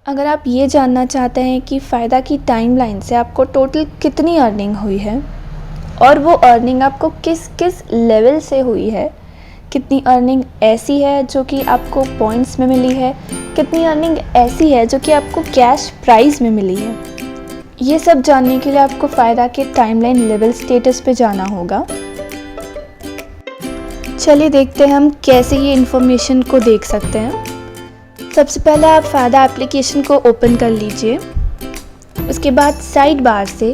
अगर आप ये जानना चाहते हैं कि फ़ायदा की टाइमलाइन से आपको टोटल कितनी अर्निंग हुई है और वो अर्निंग आपको किस किस लेवल से हुई है, कितनी अर्निंग ऐसी है जो कि आपको पॉइंट्स में मिली है, कितनी अर्निंग ऐसी है जो कि आपको कैश प्राइस में मिली है, ये सब जानने के लिए आपको फ़ायदा के टाइमलाइन लेवल स्टेटस पे जाना होगा। चलिए देखते हैं हम कैसे ये इन्फॉर्मेशन को देख सकते हैं। सबसे पहले आप फ़ायदा एप्लीकेशन को ओपन कर लीजिए। उसके बाद साइड बार से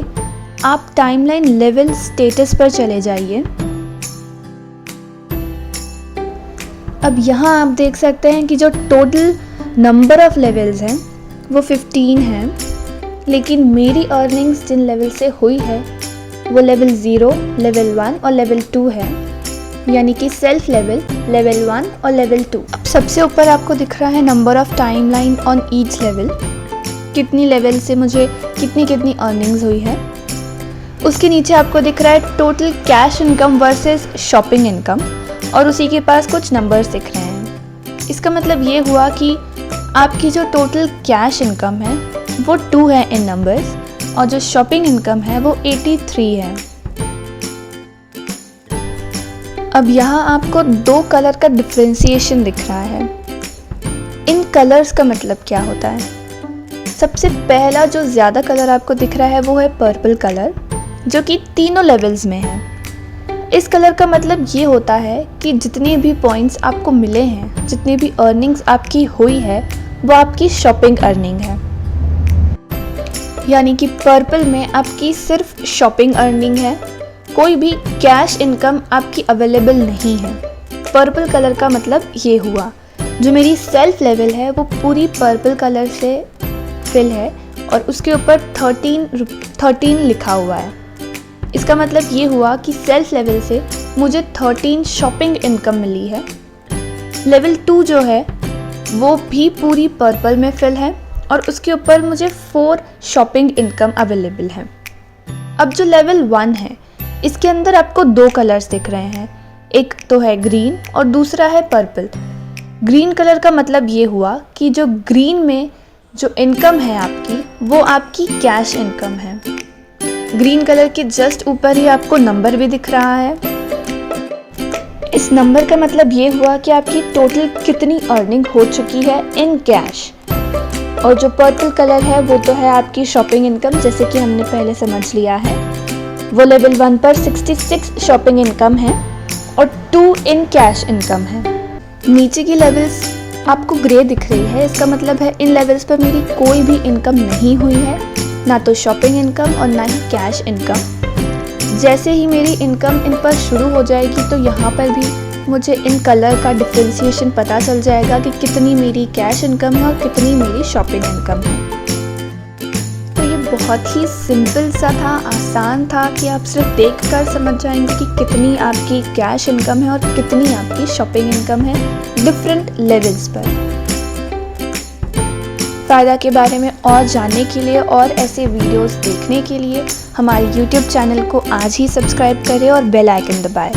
आप टाइमलाइन लेवल स्टेटस पर चले जाइए। अब यहाँ आप देख सकते हैं कि जो टोटल नंबर ऑफ लेवल्स हैं वो 15 हैं, लेकिन मेरी अर्निंग्स जिन लेवल से हुई है वो लेवल 0, लेवल 1 और लेवल 2 है, यानी कि सेल्फ लेवल, लेवल 1 और लेवल 2। अब सबसे ऊपर आपको दिख रहा है number of timeline on each level, कितनी लेवल से मुझे कितनी अर्निंग्स हुई है। उसके नीचे आपको दिख रहा है total cash income versus shopping income, और उसी के पास कुछ नंबर्स दिख रहे हैं। इसका मतलब ये हुआ कि आपकी जो टोटल कैश इनकम है वो 2 है इन नंबर्स, और जो शॉपिंग इनकम है वो 83 है। अब यहाँ आपको 2 कलर का डिफ्रेंशिएशन दिख रहा है। इन कलर्स का मतलब क्या होता है? सबसे पहला जो ज़्यादा कलर आपको दिख रहा है वो है पर्पल कलर, जो कि तीनों लेवल्स में है। इस कलर का मतलब ये होता है कि जितने भी पॉइंट्स आपको मिले हैं, जितनी भी अर्निंग्स आपकी हुई है, वो आपकी शॉपिंग अर्निंग है। यानी कि पर्पल में आपकी सिर्फ शॉपिंग अर्निंग है, कोई भी कैश इनकम आपकी अवेलेबल नहीं है। पर्पल कलर का मतलब ये हुआ। जो मेरी सेल्फ लेवल है वो पूरी पर्पल कलर से फिल है, और उसके ऊपर 13 लिखा हुआ है। इसका मतलब ये हुआ कि सेल्फ लेवल से मुझे 13 शॉपिंग इनकम मिली है। लेवल 2 जो है वो भी पूरी पर्पल में फिल है, और उसके ऊपर मुझे 4 शॉपिंग इनकम अवेलेबल है। अब जो लेवल 1 है इसके अंदर आपको 2 कलर्स दिख रहे हैं, एक तो है ग्रीन और दूसरा है पर्पल। ग्रीन कलर का मतलब ये हुआ कि जो ग्रीन में जो इनकम है आपकी वो आपकी कैश इनकम है। ग्रीन कलर के जस्ट ऊपर ही आपको नंबर भी दिख रहा है। इस नंबर का मतलब ये हुआ कि आपकी टोटल कितनी अर्निंग हो चुकी है इन कैश। और जो पर्पल कलर है वो तो है आपकी शॉपिंग इनकम, जैसे कि हमने पहले समझ लिया है। वो लेवल 1 पर 66 शॉपिंग इनकम है और 2 इन कैश इनकम है। नीचे की लेवल्स आपको ग्रे दिख रही है, इसका मतलब है इन लेवल्स पर मेरी कोई भी इनकम नहीं हुई है, ना तो शॉपिंग इनकम और ना ही कैश इनकम। जैसे ही मेरी इनकम इन पर शुरू हो जाएगी तो यहाँ पर भी मुझे इन कलर का डिफ्रेंशिएशन पता चल जाएगा कि कितनी मेरी कैश इनकम है और कितनी मेरी शॉपिंग इनकम है। तो ये बहुत ही सिंपल सा था, आसान था कि आप सिर्फ देखकर समझ जाएंगे कि कितनी आपकी कैश इनकम है और कितनी आपकी शॉपिंग इनकम है डिफरेंट लेवल्स पर। फ़ायदा के बारे में और जानने के लिए और ऐसे वीडियोस देखने के लिए हमारे YouTube चैनल को आज ही सब्सक्राइब करें और बेल आइकन दबाएं।